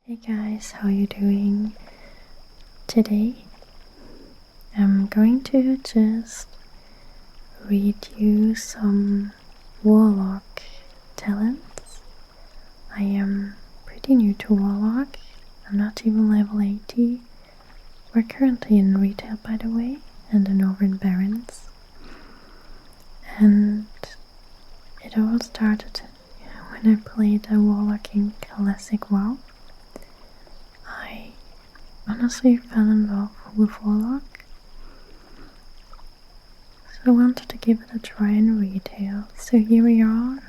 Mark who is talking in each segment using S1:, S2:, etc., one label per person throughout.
S1: Hey guys, how you doing? Today I'm going to just read you some warlock talents. I am pretty new to warlock. I'm not even level 80. We're currently in retail, by the way, and in over in Barons. And it all started when I played a warlock in classic WoW. I honestly fell in love with warlock, so I wanted to give it a try in retail. So here we are,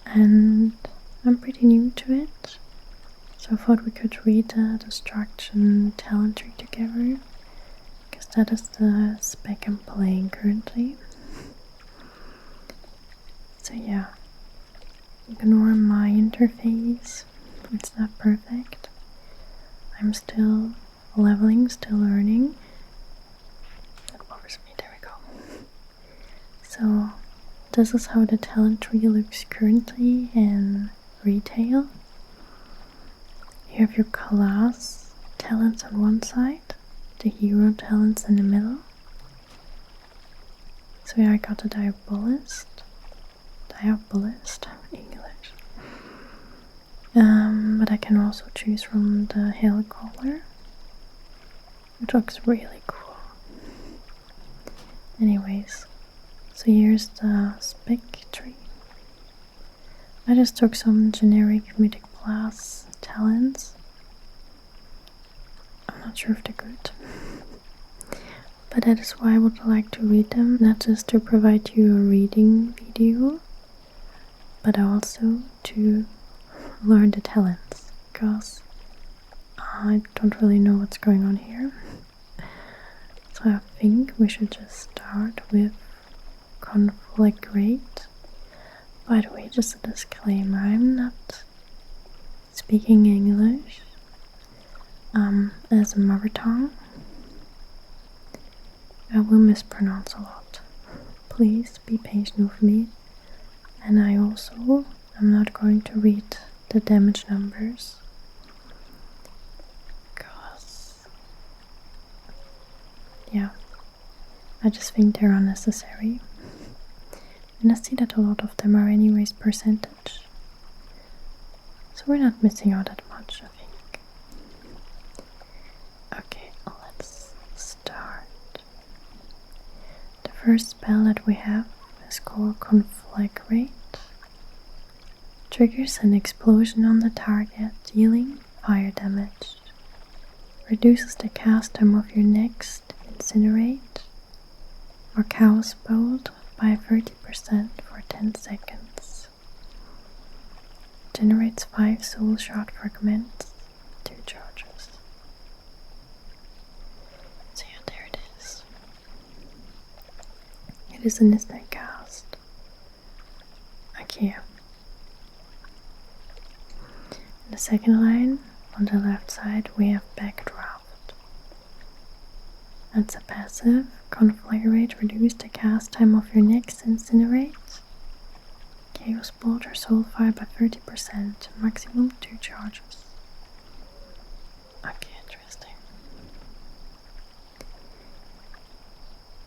S1: and I'm pretty new to it, so I thought we could read the destruction talent tree together, because that is the spec I'm playing currently. So yeah, ignore my interface, it's not perfect. I'm still leveling, still learning. That bothers me, there we go. So this is how the talent tree looks currently in retail. You have your class talents on one side, the hero talents in the middle. So here I got the Diabolist English. But I can also choose from the Hail Caller, which looks really cool. Anyways, so here's the spec tree. I just took some generic Mythic Plus talents. I'm not sure if they're good, but that is why I would like to read them, not just to provide you a reading video, but also to learn the talents, because I don't really know what's going on here. So I think we should just start with Conflagrate. By the way, just a disclaimer, I'm not speaking English as a mother tongue. I will mispronounce a lot. Please be patient with me. And I also am not going to read the damage numbers, because yeah, I just think they're unnecessary, and I see that a lot of them are anyways percentage, so we're not missing out that much, I think. Okay, let's start. The first spell that we have is called Conflagrate. Triggers an explosion on the target, dealing fire damage. Reduces the cast time of your next Incinerate or Chaos Bolt by 30% for 10 seconds. Generates 5 soul shard fragments, 2 charges. So yeah, there it is. It is an instant cast. Okay. In the second line, on the left side, we have Backdraft. That's a passive. Conflagrate, reduce the cast time of your next Incinerate. Chaos Bolt or Soulfire by 30%, maximum 2 charges. Okay, interesting.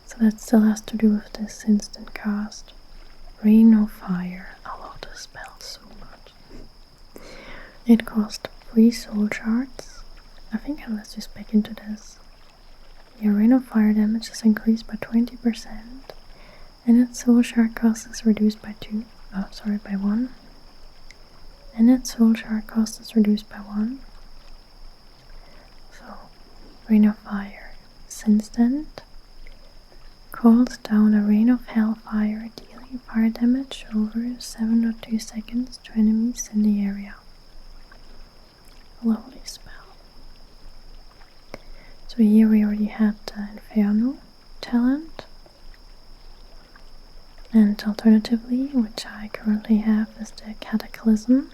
S1: So that still has to do with this instant cast. Rain of Fire. I love this spell so much. It cost 3 soul shards. I think unless you spec into this. Your rain of fire damage is increased by 20%, and its soul shard cost is reduced by 1. And its soul shard cost is reduced by 1. So, rain of fire is instant. Calls down a rain of hellfire, dealing fire damage over 7.2 seconds to enemies in the area. Lovely spell. So here we already had the Inferno talent, and alternatively, which I currently have, is the Cataclysm.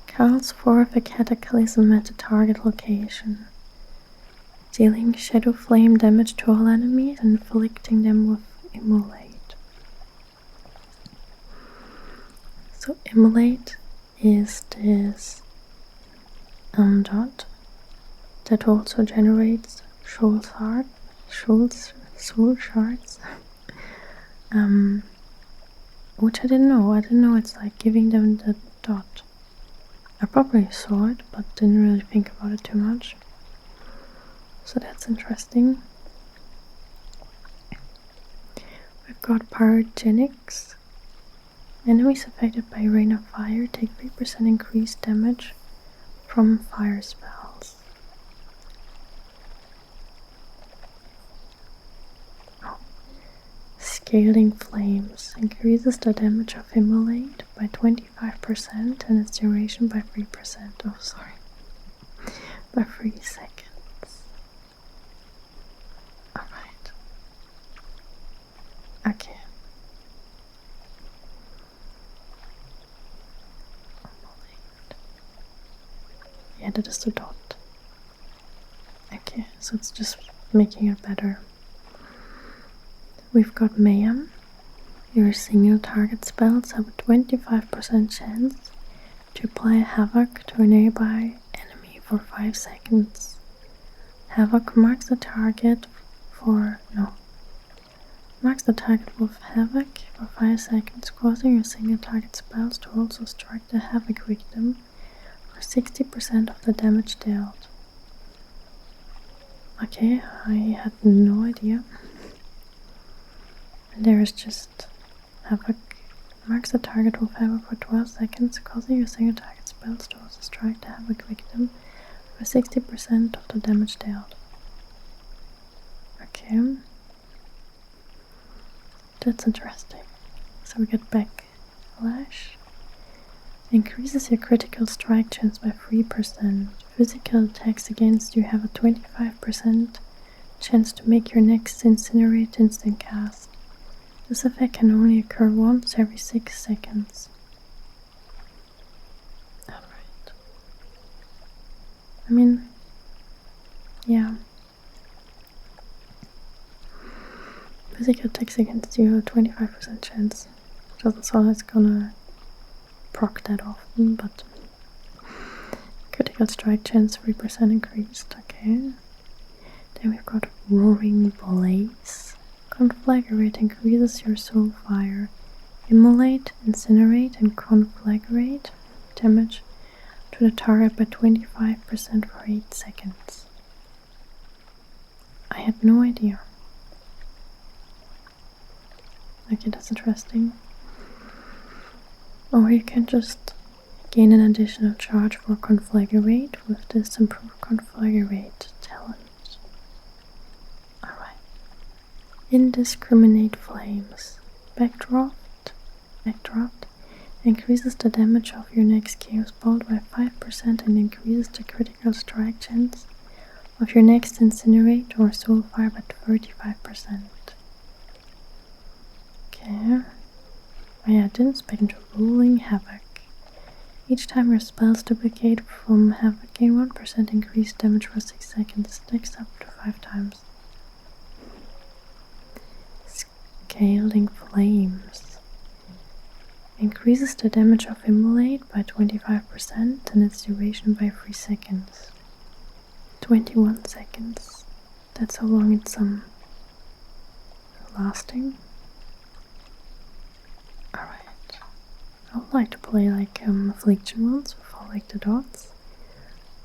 S1: Calls forth a Cataclysm at the target location, dealing Shadow Flame damage to all enemies and inflicting them with Immolate. So Immolate is this dot that also generates soul shards. Which I didn't know. I didn't know it's like giving them the dot. I probably saw it, but didn't really think about it too much. So that's interesting. We've got pyrogenics. Enemies affected by rain of fire take 3% increased damage from fire spells. Scaling flames increases the damage of immolate by 25% and its duration by 3%. Oh, sorry. By 3 seconds. Alright. Okay. Yeah, that is the dot. Okay, so it's just making it better. We've got Mayhem. Your single target spells have a 25% chance to apply Havoc to a nearby enemy for 5 seconds. Havoc marks the target with Havoc for 5 seconds, causing your single target spells to also strike the Havoc victim for 60% of the damage dealt. Okay, I had no idea. And there is just Havoc marks the target with Havoc for 12 seconds, causing your single target spells to also strike the Havoc victim for 60% of the damage dealt. Okay. That's interesting. So we get Backlash. Increases your critical strike chance by 3%. Physical attacks against you have a 25% chance to make your next Incinerate instant cast. This effect can only occur once every 6 seconds. Alright. I mean, yeah. Physical attacks against you have a 25% chance. Doesn't sound like it's gonna proc that often, but critical strike chance 3% increased. Okay. Then we've got Roaring Blaze. Conflagrate increases your soul fire. Immolate, Incinerate, and Conflagrate damage to the target by 25% for 8 seconds. I had no idea. Okay, that's interesting. Or you can just gain an additional charge for Conflagrate with this improved Conflagrate talent. Alright. Indiscriminate Flames. Backdraft increases the damage of your next Chaos Bolt by 5% and increases the critical strike chance of your next Incinerate or Soulfire by 35%. Okay. Oh yeah, I didn't spec into Rolling Havoc. Each time your spells duplicate from Havoc, gain 1% increased damage for 6 seconds, stacks up to 5 times. Scaling Flames increases the damage of Immolate by 25% and its duration by 3 seconds. 21 seconds. That's how long it's lasting. Alright. I would like to play like Affliction ones with all like the dots.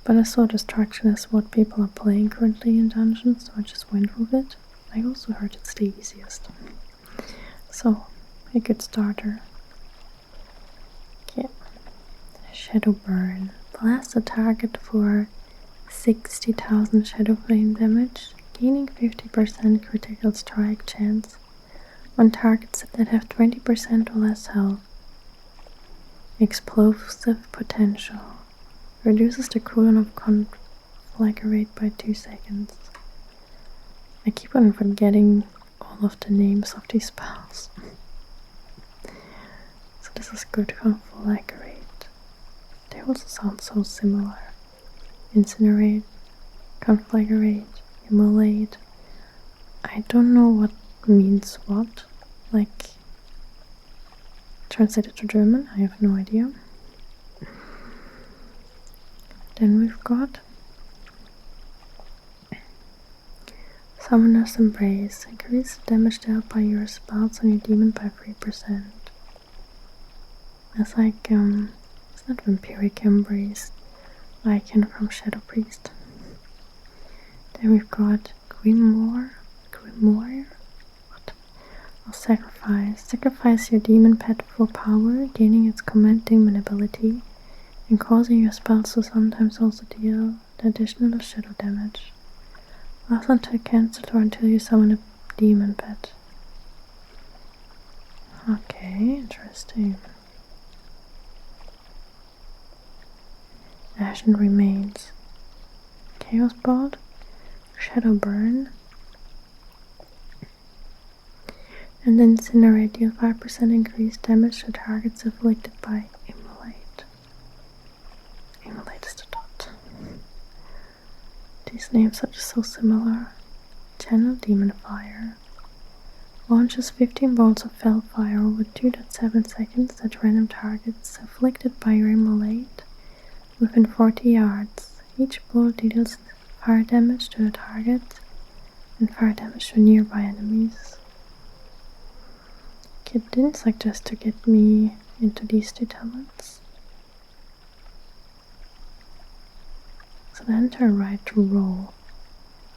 S1: But I saw Destruction as what people are playing currently in dungeons, so I just went with it. I also heard it's the easiest. So, a good starter. Okay. Shadow Burn. Blast a target for 60,000 Shadow Flame damage, gaining 50% critical strike chance on targets that have 20% or less health. Explosive Potential. Reduces the cooldown of Conflagrate by 2 seconds. I keep on forgetting all of the names of these spells. So this is good Conflagrate. They also sound so similar. Incinerate, Conflagrate, Immolate. I don't know what means what. Like, translated to German, I have no idea. Then we've got Summoner's Embrace. Increase the damage dealt by your spells on your demon by 3%. It's like, it's not Vampiric Embrace, Lycan from Shadow Priest. Then we've got Grimoire. What? Or Sacrifice. Sacrifice your demon pet to full power, gaining its command demon ability, and causing your spells to sometimes also deal the additional shadow damage. Last until cancelled or until you summon a demon pet. Okay, interesting. Ashen Remains. Chaos Bolt. Shadow Burn. And then Incinerate. Deal 5% increased damage to targets afflicted by Immolate. Immolate is the dot. These names are just so similar. Channel Demon Fire. Launches 15 bolts of fell fire over 2.7 seconds at random targets afflicted by your Immolate within 40 yards. Each blow deals fire damage to the target and fire damage to nearby enemies. It didn't suggest to get me into these two talents. So then enter right row.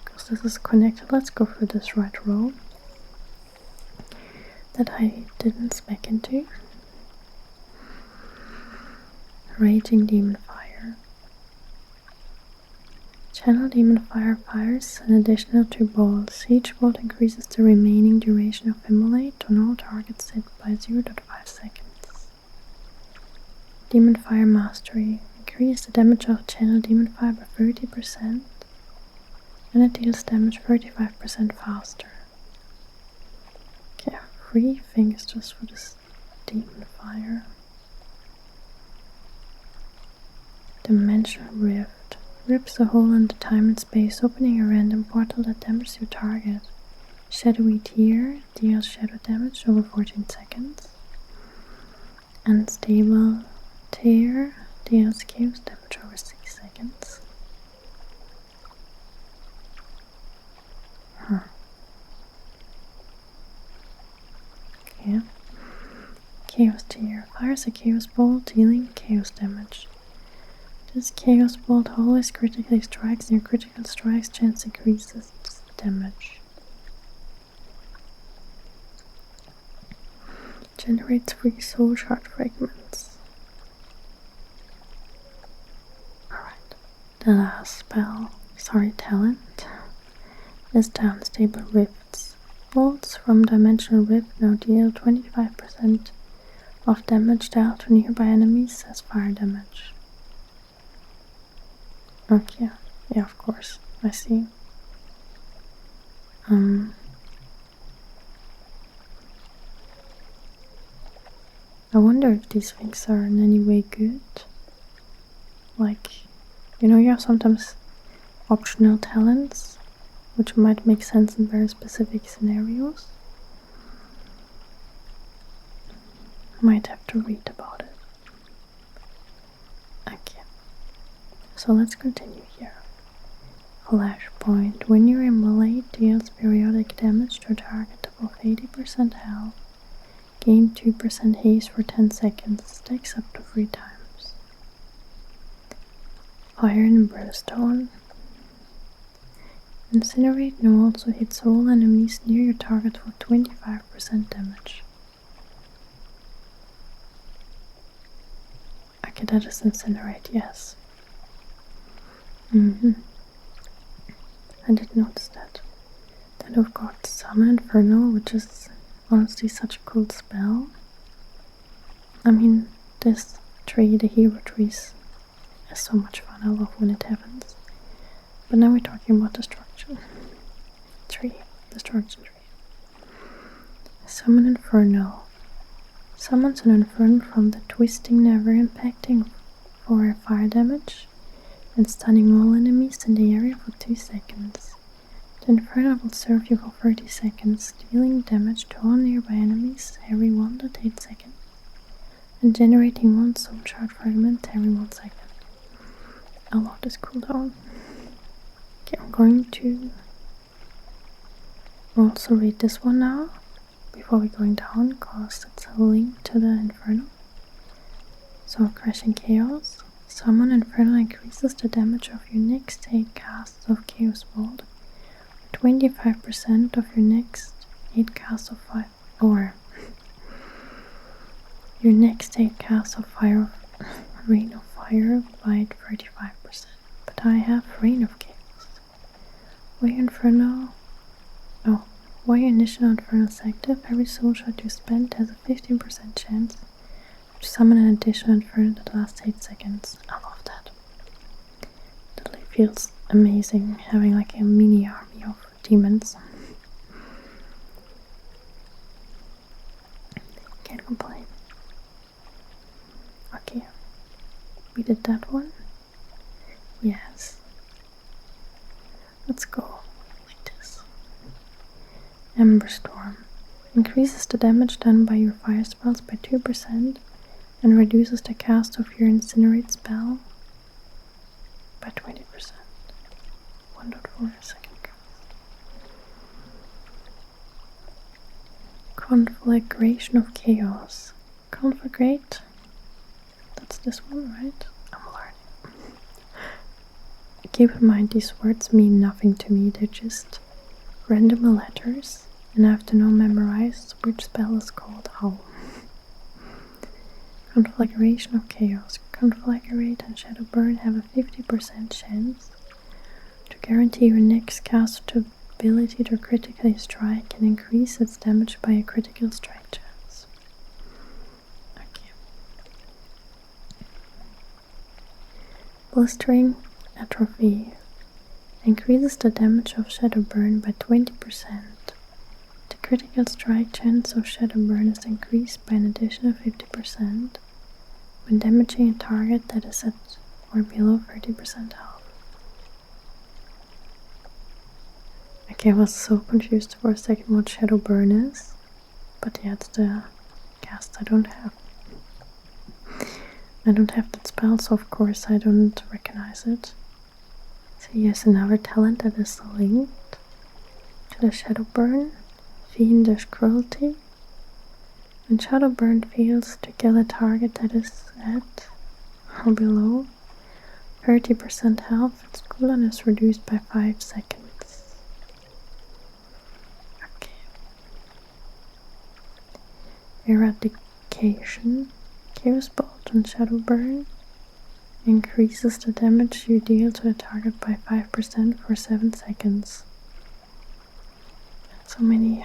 S1: Because this is connected, let's go for this right row that I didn't spec into. Raging Demon Fire. Channel Demon Fire fires an additional 2 bolts. Each bolt increases the remaining duration of Immolate on all targets hit by 0.5 seconds. Demon Fire Mastery. Increase the damage of Channel Demon Fire by 30%, and it deals damage 35% faster. Okay, 3 things just for this Demon Fire. Dimensional Rift. Rips a hole in the time and space, opening a random portal that damages your target. Shadowy Tear deals shadow damage over 14 seconds. Unstable Tear deals chaos damage over 6 seconds. Okay. Chaos Tear fires a chaos bolt, dealing chaos damage. This chaos bolt always critically strikes, and your critical strikes chance increases damage. Generates 3 soul shard fragments. Alright. The last spell, talent, is the Unstable Rifts. Bolts from Dimensional Rift now deal 25% of damage dealt to nearby enemies as fire damage. Okay, yeah, of course, I see. I wonder if these things are in any way good. Like, you know, you have sometimes optional talents, which might make sense in very specific scenarios. Might have to read about it. Okay. So let's continue here. Flashpoint. When you Immolate, deals periodic damage to a target above 80% health. Gain 2% haste for 10 seconds. Stacks up to 3 times. Fire and Brimstone. Incinerate now also hits all enemies near your target for 25% damage. Okay, that is Incinerate, yes. I did notice that. Then we've got Summon Infernal, which is honestly such a cool spell. I mean, this tree, the hero trees, is so much fun. I love when it happens. But now we're talking about destruction. Destruction tree. Summon Infernal. Summons an Infernal from the twisting, never impacting for fire damage and stunning all enemies in the area for 2 seconds. The Infernal will serve you for 30 seconds, dealing damage to all nearby enemies every 1.8 seconds, and generating 1 soul shard fragment every 1 second. a lot is cooldown. Okay, I'm going to also read this one now before we're going down, because it's a link to the Inferno. So, Crashing Chaos. Summon Inferno increases the damage of your next 8 casts of Chaos Bolt, 25% of your next 8 casts of fire, or your next 8 casts of fire, Rain of Fire by 35%. But I have Rain of Chaos. While your initial Inferno is active, every soul shot you spend has a 15% chance to summon an additional Inferno that lasts 8 seconds. I love that. Totally feels amazing having like a mini army of demons. Can't complain. Okay, we did that one. Yes. Let's go like this. Ember Storm increases the damage done by your fire spells by 2% and reduces the cast of your Incinerate spell by 20%. 1.4 second cast. Conflagration of Chaos. Conflagrate? That's this one, right? I'm learning. Keep in mind, these words mean nothing to me. They're just random letters, and I have to know memorize which spell is called how. Conflagration of Chaos. Conflagrate and Shadowburn have a 50% chance to guarantee your next cast to ability to critically strike and increase its damage by a critical strike chance. Okay. Blistering Atrophy increases the damage of Shadowburn by 20%. The critical strike chance of Shadowburn is increased by an additional 50% when damaging a target that is at or below 30% health. Okay, I was so confused for a second what Shadowburn is, but yeah, it's the cast I don't have. I don't have that spell, so of course I don't recognize it. So here's another talent that is linked to the Shadowburn, Fiendish Cruelty. When Shadowburn fails to kill a target that is at or below 30% health, its cooldown is reduced by 5 seconds. Okay. Eradication. Chaos Bolt on Shadowburn increases the damage you deal to the target by 5% for 7 seconds. So many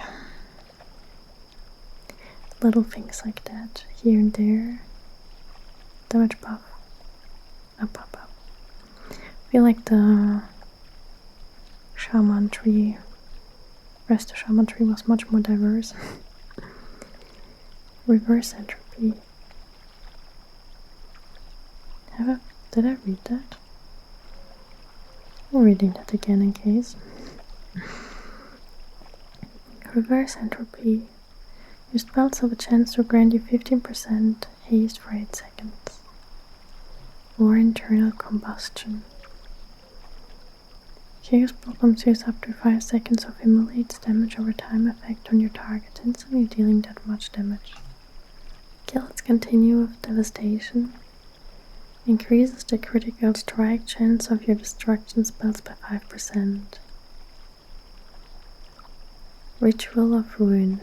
S1: little things like that here and there. Damage buff. Up. I feel like the Shaman tree, rest of Shaman tree was much more diverse. Reverse Entropy. Did I read that? I'm reading that again in case. Reverse Entropy. Your spells have a chance to grant you 15% haste for 8 seconds. Or Internal Combustion. Chaos Bolt consumes up to 5 seconds of immolate's damage over time effect on your target, instantly dealing that much damage. Kills continue with devastation. Increases the critical strike chance of your destruction spells by 5%. Ritual of Ruin.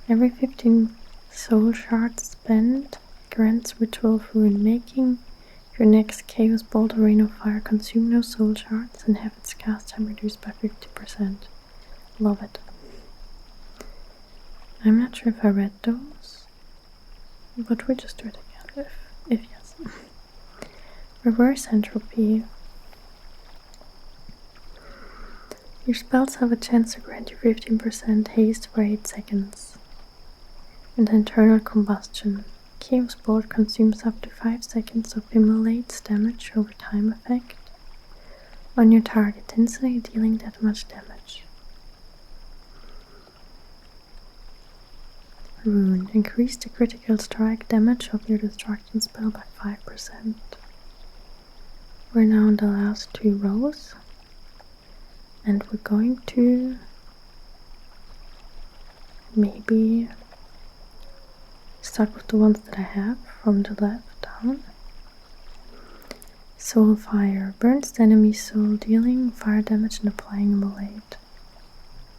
S1: Every 15 soul shards spent grants Ritual of Ruin, making your next Chaos Bolt or Rain of Fire consume no soul shards and have its cast time reduced by 50%. Love it. I'm not sure if I read those, but we'll just do it again if yes. Reverse Entropy. Your spells have a chance to grant you 15% haste for 8 seconds. And Internal Combustion. Chaos Bolt consumes up to 5 seconds of immolate's damage over time effect on your target, instantly dealing that much damage. rune. Increase the critical strike damage of your destruction spell by 5%. We're now in the last 2 rows. And we're going to maybe start with the ones that I have from the left down. Soul Fire. Burns the enemy's soul, dealing fire damage and applying a blade.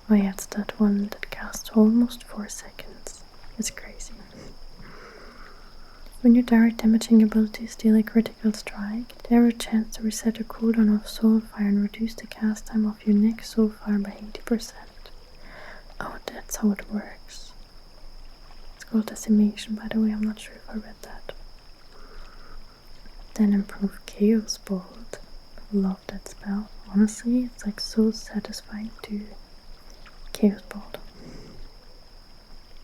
S1: Oh yeah, it's that one that casts almost 4 seconds. It's crazy. When your direct damaging abilities deal a critical strike, they have a chance to reset the cooldown of Soul Fire and reduce the cast time of your next Soul Fire by 80%. Oh, that's how it works. It's called Decimation, by the way, I'm not sure if I read that. Then improve Chaos Bolt. Love that spell. Honestly, it's like so satisfying to Chaos Bolt.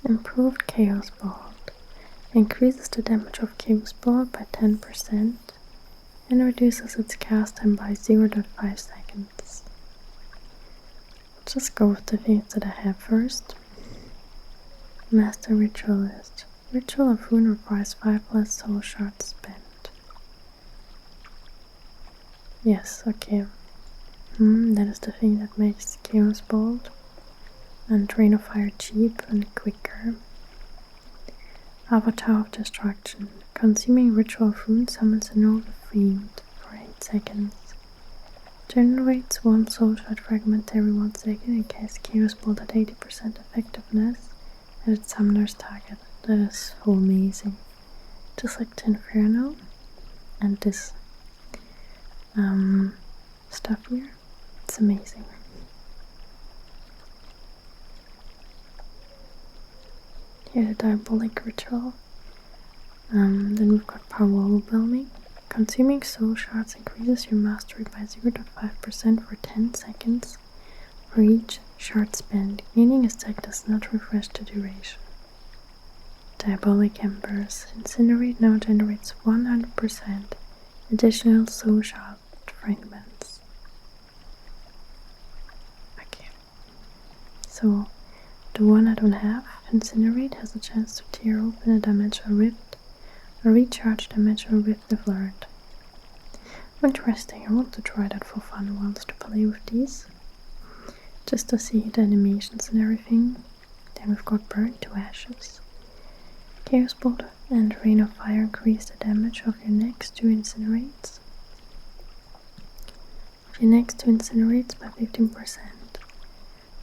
S1: Improved Chaos Bolt. Increases the damage of Chaos Bolt by 10% and reduces its cast time by 0.5 seconds. Just go with the things that I have first. Master Ritualist. Ritual of Rune requires 5 less soul shards spent. Yes, okay. That is the thing that makes Chaos Bolt and Rain of Fire cheap and quicker. Avatar of Destruction. Consuming Ritual of Rune summons an old fiend for 8 seconds. Generates 1 soul shard fragment every 1 second in case Chaos Bolt at 80% effectiveness at its summoner's target. That is so amazing. Just like the Inferno and this stuff here. It's amazing. Here the Diabolic Ritual. Then we've got Power Overwhelming. Consuming soul shards increases your mastery by 0.5% for 10 seconds for each shard spent, meaning a stack does not refresh the duration. Diabolic Embers. Incinerate now generates 100% additional soul shard fragments. Okay. So, the one I don't have, Incinerate, has a chance to tear open a dimensional rift or recharge dimensional rift if learned. Interesting, I want to try that for fun once to play with these. Just to see the animations and everything. Then we've got Burn to Ashes. Chaos Bolt and Rain of Fire increase the damage of your next 2 incinerates. Of your next 2 incinerates by 15%.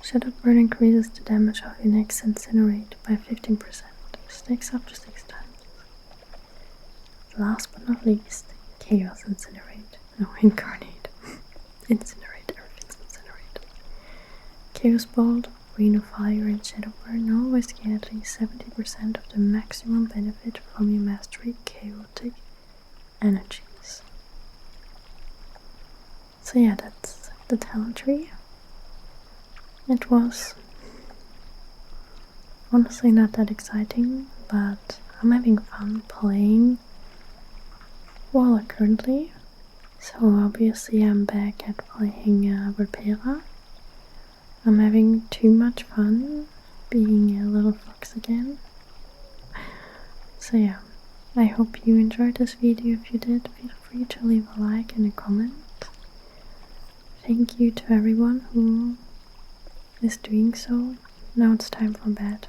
S1: Shadow Burn increases the damage of your next incinerate by 15%. Stacks up to 6 times. Last but not least, Chaos Incinerate. No, Incarnate. Incinerate, everything's Incinerate. Chaos Bolt, Rain of Fire, and Shadow Burn always gain at least 70% of the maximum benefit from your mastery chaotic energies. So yeah, that's the talent tree. It was honestly not that exciting, but I'm having fun playing Warlock currently. So obviously I'm back at playing Repera. I'm having too much fun being a little fox again. So yeah, I hope you enjoyed this video. If you did, feel free to leave a like and a comment. Thank you to everyone who is doing so. Now it's time for bed.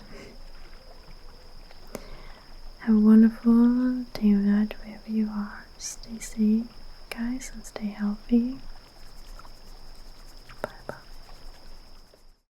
S1: Have a wonderful day or night wherever you are. Stay safe, guys, and stay healthy.